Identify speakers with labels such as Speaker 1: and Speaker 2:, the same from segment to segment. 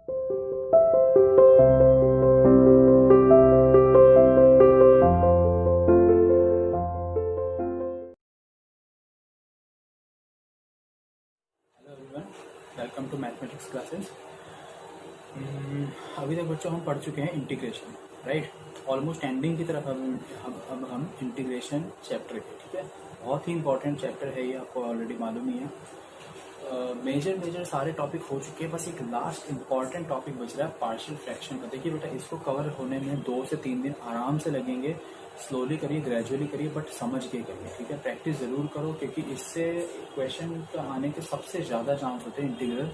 Speaker 1: Welcome to mathematics classes. अभी तक बच्चों हम पढ़ चुके हैं इंटीग्रेशन, राइट। ऑलमोस्ट एंडिंग की तरफ अब हम इंटीग्रेशन चैप्टर के, ठीक है। बहुत ही इंपॉर्टेंट चैप्टर है ये, आपको ऑलरेडी मालूम ही है। मेजर सारे टॉपिक हो चुके हैं, बस एक लास्ट इंपॉर्टेंट टॉपिक बच रहा है, पार्शियल फ्रैक्शन का। देखिए बेटा, इसको कवर होने में 2 से 3 दिन आराम से लगेंगे। स्लोली करिए, ग्रेजुअली करिए, बट समझ के करिए, ठीक है। प्रैक्टिस जरूर करो, क्योंकि इससे क्वेश्चन का आने के सबसे ज़्यादा चांस होते हैं इंटीग्रल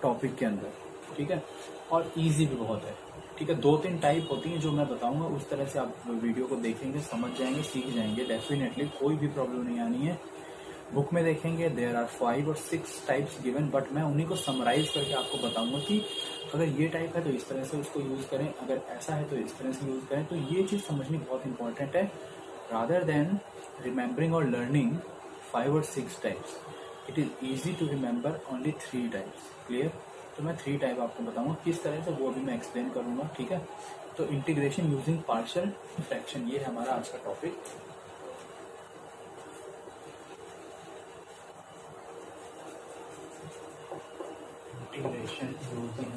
Speaker 1: टॉपिक के अंदर, ठीक है। और इजी भी बहुत है, ठीक है। 2-3 टाइप होती हैं जो मैं बताऊंगा, उस तरह से आप वीडियो को देखेंगे, समझ जाएंगे, सीख जाएंगे। डेफिनेटली कोई भी प्रॉब्लम नहीं आनी है। बुक में देखेंगे देयर आर 5 और 6 टाइप्स गिवन, बट मैं उन्हीं को समराइज करके आपको बताऊंगा कि अगर ये टाइप है तो इस तरह से उसको यूज़ करें, अगर ऐसा है तो इस तरह से यूज़ करें। तो ये चीज़ समझनी बहुत इंपॉर्टेंट है, रादर देन रिमेंबरिंग और लर्निंग 5 और 6 types. It is easy to remember only 3 types. Clear? तो मैं 3 टाइप आपको बताऊंगा किस तरह से, वो भी मैं एक्सप्लेन करूंगा, ठीक है। तो इंटीग्रेशन यूजिंग पार्शियल फ्रैक्शन, ये है हमारा आज का topic. Integration using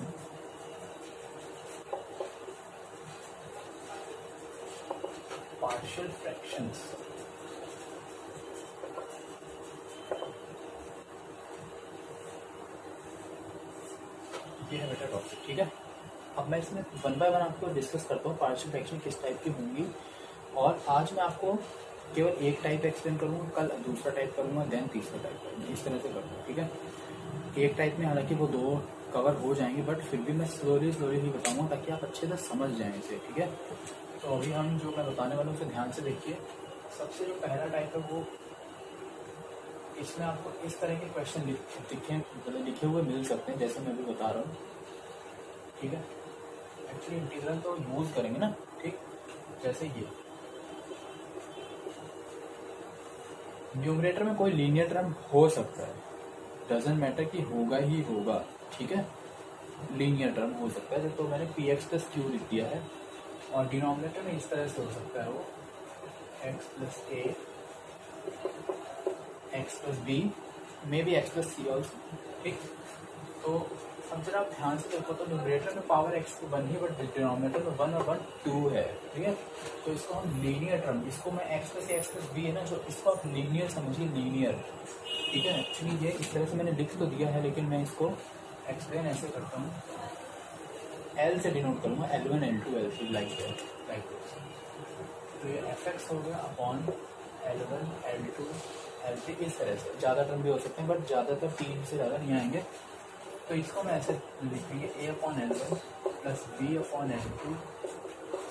Speaker 1: partial fractions. ये है बेटा टॉपिक, ठीक है। अब मैं इसमें 1 बाय 1 आपको डिस्कस करता हूँ पार्शियल फ्रैक्शन किस टाइप की होंगी। और आज मैं आपको केवल एक टाइप एक्सप्लेन करूँगा, कल दूसरा टाइप करूँगा, देन तीसरा टाइप करूँगा, इस तरह से करूँगा, ठीक है। एक टाइप में हालांकि वो 2 कवर हो जाएंगे, बट फिर भी मैं स्लोली ही बताऊंगा ताकि आप अच्छे से समझ जाएं इसे, ठीक है। तो अभी हम जो मैं बताने वाला हूँ उसे ध्यान से देखिए। सबसे जो पहला टाइप है वो, इसमें आपको इस तरह के क्वेश्चन लिखे हुए मिल सकते हैं, जैसे मैं अभी बता रहा हूँ, ठीक है। एक्चुअली इंटीग्रल तो यूज करेंगे ना, ठीक। जैसे ये न्यूमरेटर में कोई लीनियर टर्म हो सकता है, डजंट मैटर कि होगा ही होगा, ठीक है। लीनियर टर्म हो सकता है, तो मैंने पी एक्स प्लस क्यू लिख दिया है। और डिनोमिनेटर में इस तरह से हो सकता है वो X plus A, X plus B, may be X plus C also, ठीक। तो अब जरा आप ध्यान से देखो तो न्यूमरेटर में पावर एक्स की 1 ही, बट डिनोमिनेटर में 1 और 1 2 है, ठीक है। तो इसको हम लीनियर टर्म, इसको मैं एक्स प्लस बी है ना, जो इसको आप लीनियर समझिए, लीनियर, ठीक है। एक्चुअली ये इस तरह से मैंने लिख तो दिया है, लेकिन मैं इसको एक्सप्लेन ऐसे करता हूँ, एल से डिनोट करूँगा, L1 L2 L3 like this. तो ये एफ एक्स हो गया अपॉन L1 L2 L3, इस तरह से। ज़्यादा टर्म भी हो सकते हैं, बट ज़्यादातर 3 से ज़्यादा नहीं आएंगे। तो इसको मैं ऐसे लिखेंगे, A upon L1 plus B upon L2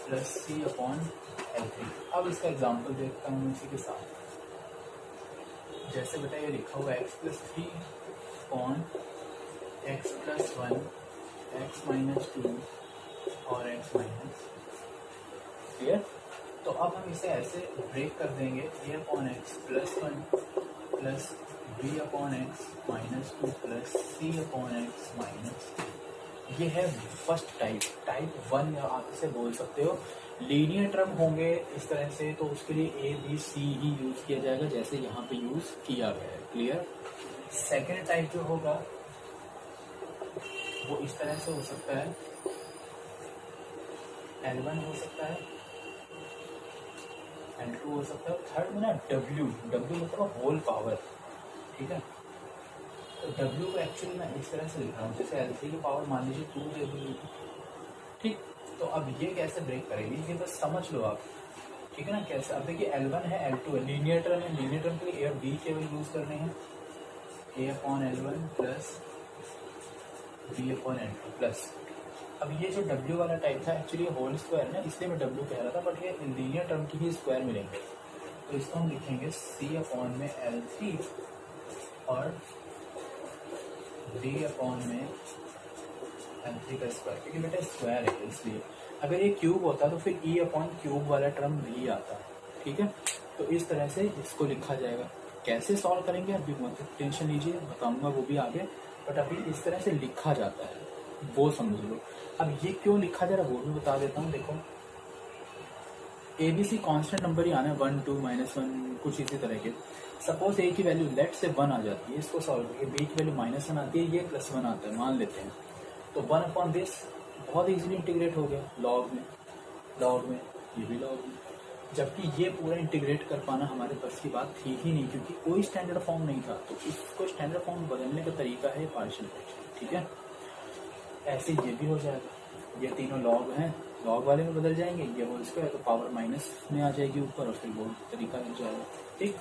Speaker 1: plus C upon L3। अब इसका एग्जाम्पल देखता हूँ इसी के साथ। जैसे बेटा ये लिखा हुआ x plus 3 upon x plus 1, x minus 2 और एक्स माइनस। क्लियर? तो अब हम इसे ऐसे ब्रेक कर देंगे, a upon x plus 1 plus B upon x minus 2 plus c upon x minus. ये है फर्स्ट टाइप 1 आप इसे बोल सकते हो। लीनियर टर्म होंगे इस तरह से, तो उसके लिए A B C he use किया जाएगा, जैसे यहाँ पे यूज किया गया है। क्लियर? सेकेंड टाइप जो होगा वो इस तरह से हो सकता है, L1 हो सकता है, L2 हो सकता है, थर्ड में ना W मतलब होल पावर, ठीक है। तो W को एक्चुअली मैं इस तरह से लिख रहा हूँ, जैसे L3 की पावर मान लीजिए 2 दे दी, ठीक। तो अब ये कैसे ब्रेक करेगी, ये बस समझ लो आप, ठीक है ना। कैसे? अब देखिए L1 है, L2 है, लीनियर टर्म है, लीनियर टर्म के लिए ए और बी केवल यूज करने हैं, a upon L1 plus B upon L2 plus. अब ये जो W वाला टाइप था एक्चुअली होल स्क्वायर ना, इसलिए मैं W कह रहा था, बट ये लीनियर टर्म की ही स्क्वायर मिलेंगे। तो इसको हम लिखेंगे C अपॉन में L3 और D अपॉन में L3 का स्क्वायर, क्योंकि बेटा स्क्वायर है इसलिए। अगर ये क्यूब होता तो फिर E अपॉन क्यूब वाला टर्म नहीं आता, ठीक है। तो इस तरह से इसको लिखा जाएगा। कैसे सॉल्व करेंगे अभी मत टेंशन लीजिए, बताऊंगा वो भी आगे, बट अभी इस तरह से लिखा जाता है, वो समझ लो। अब ये क्यों लिखा जा रहा है वो भी बता देता हूँ। देखो ABC कांस्टेंट नंबर ही आना है, 1 2 -1 कुछ इसी तरह के। सपोज ए की वैल्यू लेट से 1 आ जाती है, इसको सॉल्व करके बी की वैल्यू -1 आती है, ये +1 आता है मान लेते हैं, तो 1/this बहुत इजीली इंटीग्रेट हो गया लॉग में ये भी लॉग में। जबकि ये पूरा इंटीग्रेट कर पाना हमारे बस की बात थी ही नहीं, क्योंकि कोई स्टैंडर्ड फॉर्म नहीं था। तो इसको स्टैंडर्ड फॉर्म बदलने का तरीका है पार्शियल फ्रैक्शन, ठीक है। ऐसे ये भी हो जाएगा, ये तीनों लॉग हैं, लॉग वाले में बदल जाएंगे, ये होल स्क्वायर तो पावर माइनस में आ जाएगी ऊपर, और फिर वो तरीका लग जाएगा, ठीक।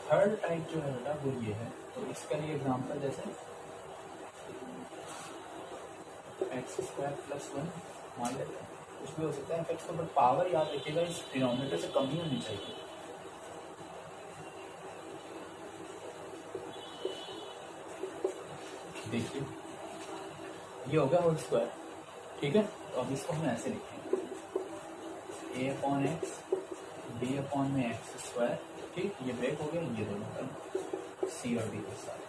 Speaker 1: थर्ड टाइप जो है बेटा वो ये है। तो इसका लिए एग्जाम्पल जैसे x² + 1 मान लेते हैं, कुछ भी हो सकता है fx, तो बट पावर याद रखिएगा इस डिनोमिनेटर से कम ही होनी चाहिए। देखिए ये हो गया होल स्क्वायर, ठीक है। तो अब इसको हम ऐसे लिखेंगे a/x b/x², ठीक। ये ब्रेक हो गया, ये दोनों टर्म c और d के साथ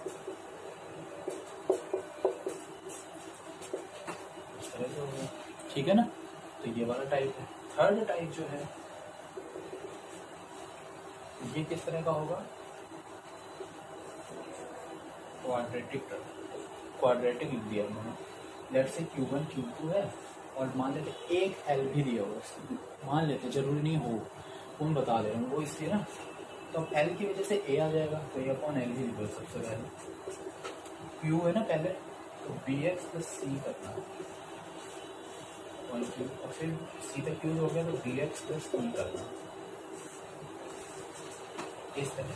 Speaker 1: इस तरह से हो गया, ठीक है ना। तो ये वाला टाइप है। थर्ड टाइप जो है ये किस तरह का होगा, क्वाड्रेटिक टर्म, क्वाड्रेटिक लिख दिया मैंने। लेट से Q1 Q2 है, और मान लेते एक L भी दिया होगा, मान लेते जरूरी नहीं हो, कौन बता दे रहा हूँ वो इसलिए ना। तो अब L की वजह से A आ जाएगा, तो A/L ही लिखो सबसे पहले। Q है ना पहले, तो BX + C करना, और फिर C तक यूज हो गया तो BX + E करना, इस तरह,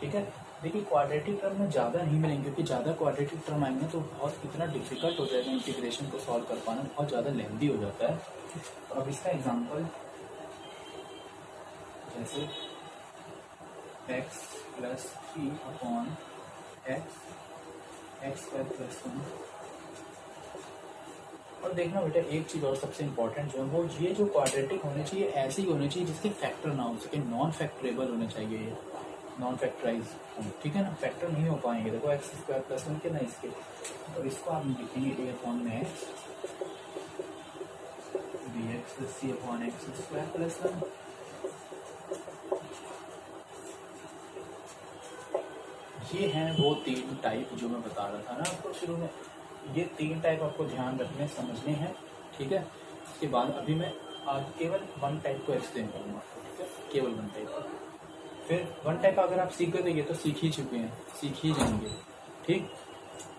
Speaker 1: ठीक है। देखिए क्वाड्रेटिक टर्म में ज़्यादा नहीं मिलेंगे, क्योंकि ज़्यादा क्वाड्रेटिक टर्म आएंगे तो बहुत इतना डिफिकल्ट हो जाएगा इंटीग्रेशन को सॉल्व कर पाना, बहुत ज़्यादा लेंथी हो जाता है। तो अब इसका एग्जांपल जैसे x + 3/x x² + 1। और देखना बेटा एक चीज़ और सबसे इम्पोर्टेंट जो है वो ये जो क्वाड्रेटिक होने चाहिए ऐसे ही होने चाहिए जिसके फैक्टर ना हो सके, नॉन फैक्टरेबल होने चाहिए, ये नॉन फैक्टराइज, ठीक है ना। फैक्टर नहीं हो पाएंगे, देखो x² + 1 के ना इसके, तो इसको आप लिखेंगे a/x bx + c/x² + 1। ये हैं वो तीन टाइप जो मैं बता रहा था ना आपको शुरू में। ये तीन टाइप आपको ध्यान रखने समझने हैं, ठीक है। इसके बाद अभी मैं आज केवल वन टाइप को एक्सप्लेन करूँगा, ठीक है, केवल वन टाइप। फिर वन टाइप अगर आप सीख गए तो ये तो सीख ही चुके हैं, सीख ही जाएंगे, ठीक।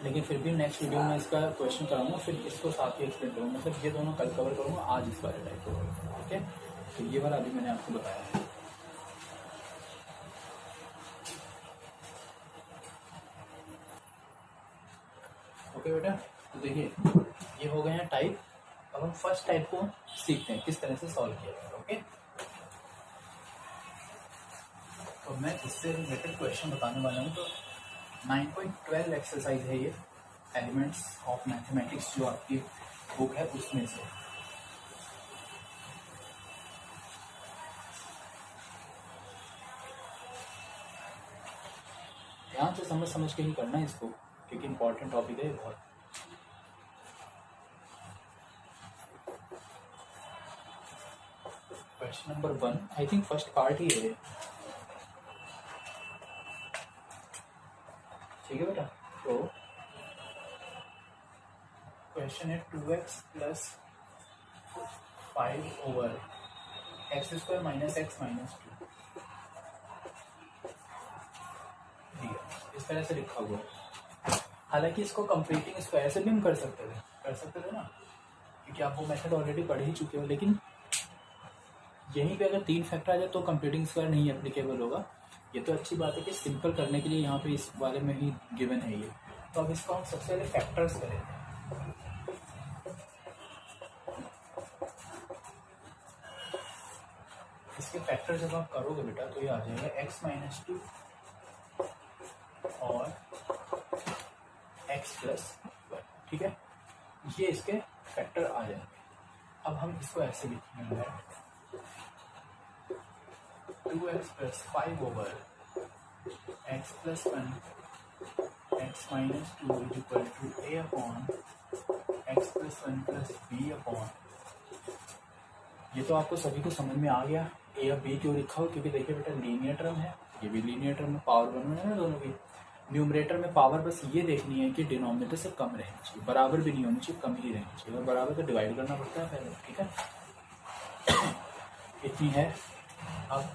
Speaker 1: लेकिन फिर भी नेक्स्ट वीडियो में इसका क्वेश्चन कराऊंगा, फिर इसको साथ ही एक्सप्लेन करूँगा, मतलब ये दोनों कल कवर करूँगा, आज इस वाले टाइप को करूँगा, ठीक है। तो ये वाला अभी मैंने आपको बताया है। ओके बेटा, तो देखिए ये हो गए हैं टाइप। अब हम फर्स्ट टाइप को सीखते हैं किस तरह से सॉल्व किया जाएगा, ओके। तो मैं इससे रिलेटेड क्वेश्चन बताने वाला हूँ। तो 9.12 एक्सरसाइज है ये, एलिमेंट्स ऑफ मैथमेटिक्स जो आपकी बुक है उसमें से। ध्यान से समझ के ही करना है इसको, क्योंकि इंपॉर्टेंट टॉपिक है बहुत। Question number 1, I think first part ही है, ठीक है बेटा। तो क्वेश्चन है 2x + 5/x² - x - 2 इस तरह से लिखा हुआ है। हालांकि इसको कंप्लीटिंग स्क्वायर से भी हम कर सकते थे ना, क्योंकि आप वो मेथड ऑलरेडी पढ़ ही चुके हो। लेकिन यहीं पे अगर 3 फैक्टर आ जाए तो कंप्लीटिंग स्क्वायर नहीं एप्लीकेबल होगा। ये तो अच्छी बात है कि सिंपल करने के लिए यहाँ पे इस बारे में ही गिवन है ये। तो अब इसको हम सबसे पहले फैक्टर्स करेंगे। इसके फैक्टर जब आप करोगे बेटा तो ये आ जाएगा x - 2 और x + 1, ठीक है। ये इसके फैक्टर आ जाएंगे। अब हम इसको ऐसे लिखेंगे 2x + 5/x + 1 x - 2 = a/x² X plus one plus B upon, ये तो आपको सभी को समझ में आ गया ए और बी क्यों लिखा हो, क्योंकि देखिए बेटा लीनियर टर्म है, ये भी लीनियर टर्म है, पावर वन है ना दोनों की। न्यूमरेटर में पावर बस ये देखनी है कि डिनोमिनेटर से कम रहनी चाहिए, बराबर भी नहीं होनी चाहिए, कम ही रहनी चाहिए, और बराबर तो डिवाइड करना पड़ता है पहले, ठीक है। इतनी है। अब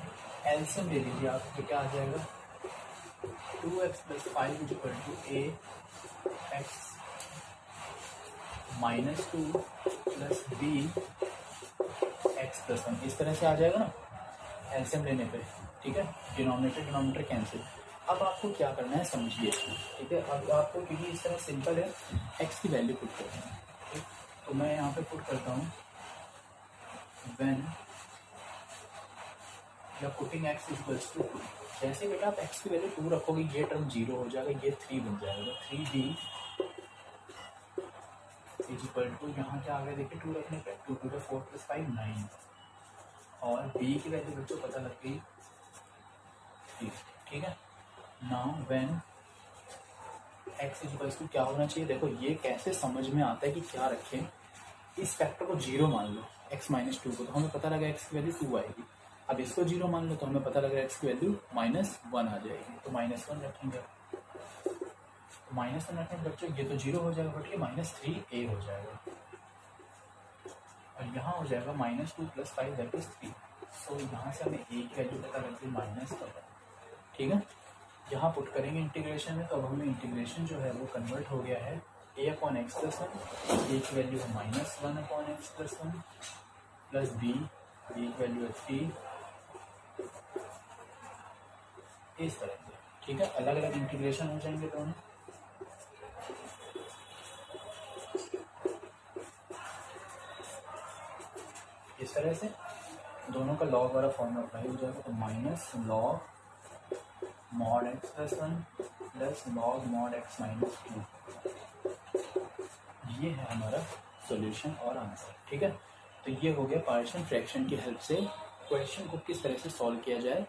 Speaker 1: एलसीएम ले लीजिए आप, तो क्या आ जाएगा 2x plus 5 equal to A X minus 2 plus B X plus 1, इस तरह से आ जाएगा ना एलसीएम लेने पे, ठीक है। Denominator cancel. अब आपको क्या करना है समझिए, ठीक है। अब आपको, क्योंकि इस तरह सिंपल है, एक्स की वैल्यू पुट करनी है, ठीक। तो मैं यहाँ पे पुट करता हूँ व्हेन या पुटिंग एक्स इक्वल्स टू 2, जैसे बेटा आप एक्स की वैल्यू 2 रखोगे ये टर्म 0 हो जाएगा, ये 3 बन जाएगा, 3b इज इक्वल टू, यहाँ क्या आ गया देखिए 2 रखने पे 2 टू 4 प्लस 5 9, और b की वैल्यू बच्चों पता लग गई, ठीक है। Now when X is equals to क्या होना चाहिए, देखो ये कैसे समझ में आता है कि क्या रखें, इस फैक्टर को 0 मान लो x माइनस 2 को, तो हमें पता लगा x की वैल्यू 2 आएगी। अब इसको 0 मान लो तो हमें पता लगा x की वैल्यू -1 आ जाएगी, तो -1 रखेंगे, तो -1 रखेंगे बच्चों, ये तो 0 हो जाएगा, बट ये -3a हो जाएगा, और यहाँ हो जाएगा -2 प्लस 5 दैट इज 3। सो यहाँ से हमें a की वैल्यू पता लग गई -1, ठीक है। यहाँ पुट करेंगे इंटीग्रेशन में, तो अब हमें इंटीग्रेशन जो है वो कन्वर्ट हो गया है a upon x plus 1, a की वैल्यू है -1 upon x plus 1 plus b की वैल्यू है 3, इस तरह से, ठीक है। अलग अलग इंटीग्रेशन हो जाएंगे दोनों, इस तरह से दोनों का लॉग वाला फॉर्मूला अप्लाई हो जाएगा, तो minus log mod x plus 1 plus log mod x minus 2, ये है हमारा सॉल्यूशन और आंसर, ठीक है। तो ये हो गया पार्शियल फ्रैक्शन की हेल्प से क्वेश्चन को किस तरह से सॉल्व किया जाए,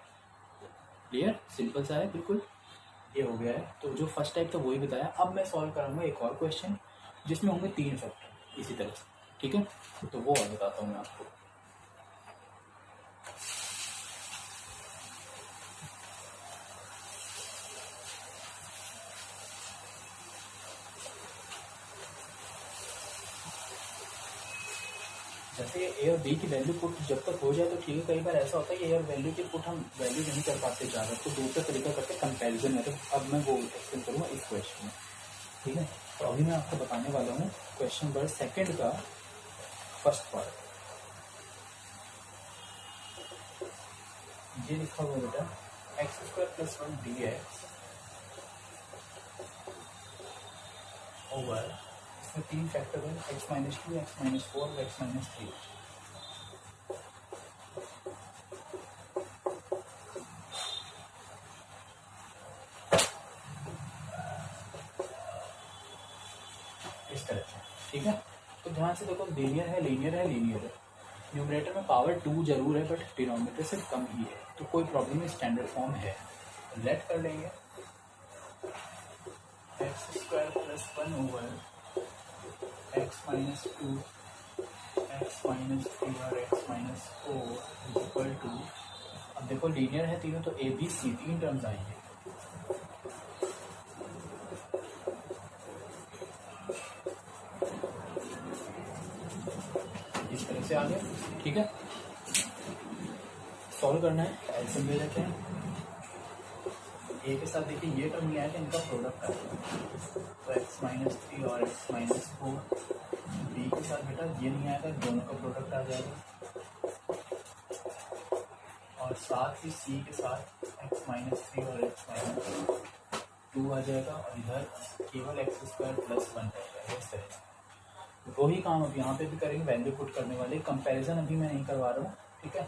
Speaker 1: क्लियर, सिंपल सा है बिल्कुल, ये हो गया है। तो जो फर्स्ट टाइप था वही बताया। अब मैं सॉल्व कराऊंगा एक और क्वेश्चन जिसमें होंगे 3 फैक्टर इसी तरह से, ठीक है। तो वो और बताता हूँ मैं आपको। जैसे ए और बी की वैल्यू पुट जब तक हो जाए तो ठीक है, कई बार ऐसा होता है कि ए और वैल्यू की पुट हम वैल्यू नहीं कर पाते ज़्यादा, तो दूसरा तरीका करके कंपैरिजन है, तो अब मैं वो एक्सप्लेन करूँगा इस क्वेश्चन में, ठीक है। तो अभी मैं आपको बताने वाला हूँ क्वेश्चन नंबर 2 का फर्स्ट पार्ट। ये लिखा हुआ बेटा x² + 1 dx ओवर, इसमें 3 फैक्टर है, x माइनस 2, x माइनस 4 और x माइनस 3। इस तरह से, ठीक है। तो ध्यान से देखो, लीनियर है, लीनियर है, लीनियर है। न्यूमरेटर में पावर 2 जरूर है, बट डिनोमिनेटर से कम ही है, तो कोई प्रॉब्लम नहीं, स्टैंडर्ड फॉर्म है। लेट कर लेंगे x² + 1 over x minus 2, x minus 3 और x माइनस 4 इक्वल टू, अब देखो लीनियर है तीनों, तो ए बी सी 3 टर्म्स आएंगे, इस तरह से आ गया, ठीक है। सॉल्व करना है, एलसीएम ले लेते हैं। ए के साथ देखिए ये टर्म नहीं आया तो इनका प्रोडक्ट आएगा, तो x माइनस 3 और x माइनस 4, बी के साथ बेटा ये नहीं आएगा, दोनों का प्रोडक्ट आ जाएगा, और साथ ही सी के साथ x माइनस 3 और x माइनस 2 आ जाएगा, और इधर केवल x² + 1 रहेगा, इस तरह से। वही काम अब यहाँ पे भी करेंगे, वैल्यू पुट करने वाले। कंपैरिजन अभी मैं नहीं करवा रहा हूँ, ठीक है,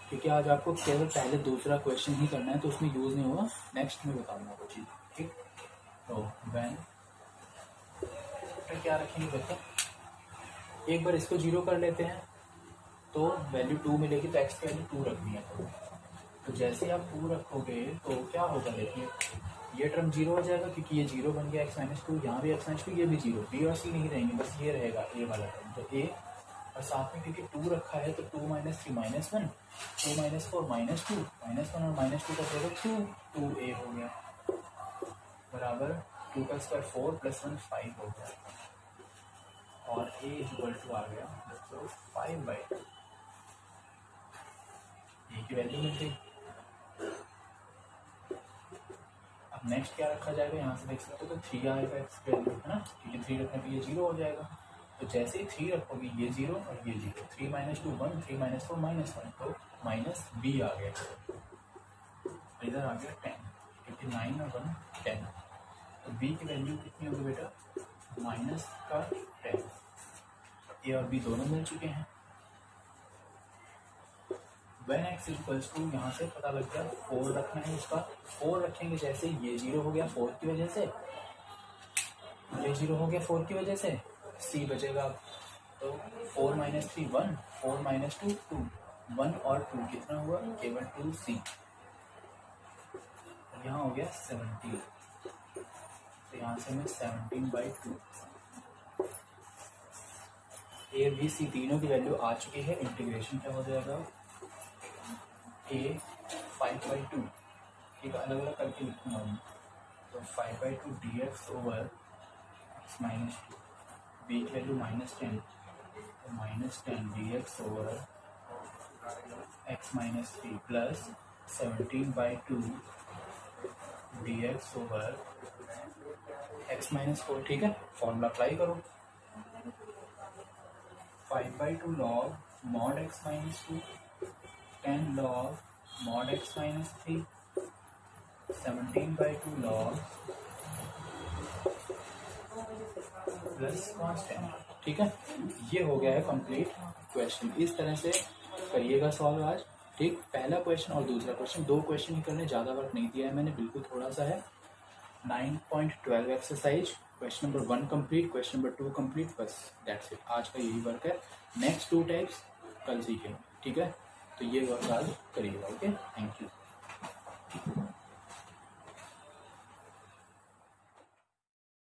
Speaker 1: क्योंकि आज आपको केवल पहले दूसरा क्वेश्चन ही करना है, तो उसमें यूज़ नहीं होगा, नेक्स्ट में बताऊंगा वो चीज़, ठीक। तो व्हेन क्या रखेंगे देखो, एक बार इसको 0 कर लेते हैं तो वैल्यू 2 मिलेगी, तो x की वैल्यू 2 रखनी है। तो जैसे आप 2 रखोगे तो क्या होगा देखिए, ये टर्म जीरो हो जाएगा क्योंकि ये जीरो बन गया, एक्स माइनस टू, यहाँ भी एक्स माइनस टू, ये भी जीरो, बी और सी नहीं रहेंगे, बस ये रहेगा ए वाला टर्म, तो ए, और साथ में क्योंकि टू रखा है तो two minus three minus one, two minus four minus two, minus one और माइनस टू का प्रोडक्ट टू, टू ए हो गया बराबर टू का square four plus one five हो गया, और ए इक्वल टू आ गया तो फाइव बाई टू, ए की वैल्यू मिल गई। अब नेक्स्ट क्या रखा जाएगा, यहाँ से देख सकते हो तो थ्री आएगा एक्स की वैल्यू, है ना, क्योंकि थ्री रखने पर ये जीरो हो जाएगा, तो जैसे ही थ्री रखोगे ये जीरो और ये zero, three minus two one, three minus four minus one, तो माइनस बी आ गया, इधर आ गया टेन, क्योंकि नाइन और वन टेन, तो बी की वैल्यू कितनी होगी बेटा, माइनस का टेन, ए और बी दोनों मिल चुके हैं। when x इक्वल्स टू, यहाँ से पता लग गया फोर रखना है इसका, फोर रखेंगे जैसे ये जीरो हो गया फोर की वजह से, ये जीरो हो गया फोर की वजह से, सी बचेगा, तो four minus three one, four minus two two, one और टू कितना हुआ, केवल टू सी, यहाँ हो गया 17, तो यहाँ से मैं 17/2, ए बी सी तीनों की वैल्यू आ चुकी है, इंटीग्रेशन क्या हो जाएगा, ए 5/2, एक अलग अलग करके लिखूंगा मैं, तो 5/2 dx over X minus two, B की वैल्यू -10, तो -10 dx over X minus three plus 17/2 dx over X minus four, ठीक है, फॉर्मूला अप्लाई करो, 5/2 log mod x minus two, 10 log mod x minus three, 17/2 log plus constant, ठीक है, ये हो गया है कंप्लीट क्वेश्चन। इस तरह से करिएगा सॉल्व आज, ठीक, पहला क्वेश्चन और दूसरा क्वेश्चन, दो क्वेश्चन ही करने, ज़्यादा वर्क नहीं दिया है मैंने, बिल्कुल थोड़ा सा है। 9.12 exercise, question number 1 complete, question number 2 complete, बस दैट्स इट, आज का यही वर्क है। नेक्स्ट 2 टाइप्स कल सीखेंगे, ठीक है, तो ये वर्क आज करिएगा, ओके, थैंक यू।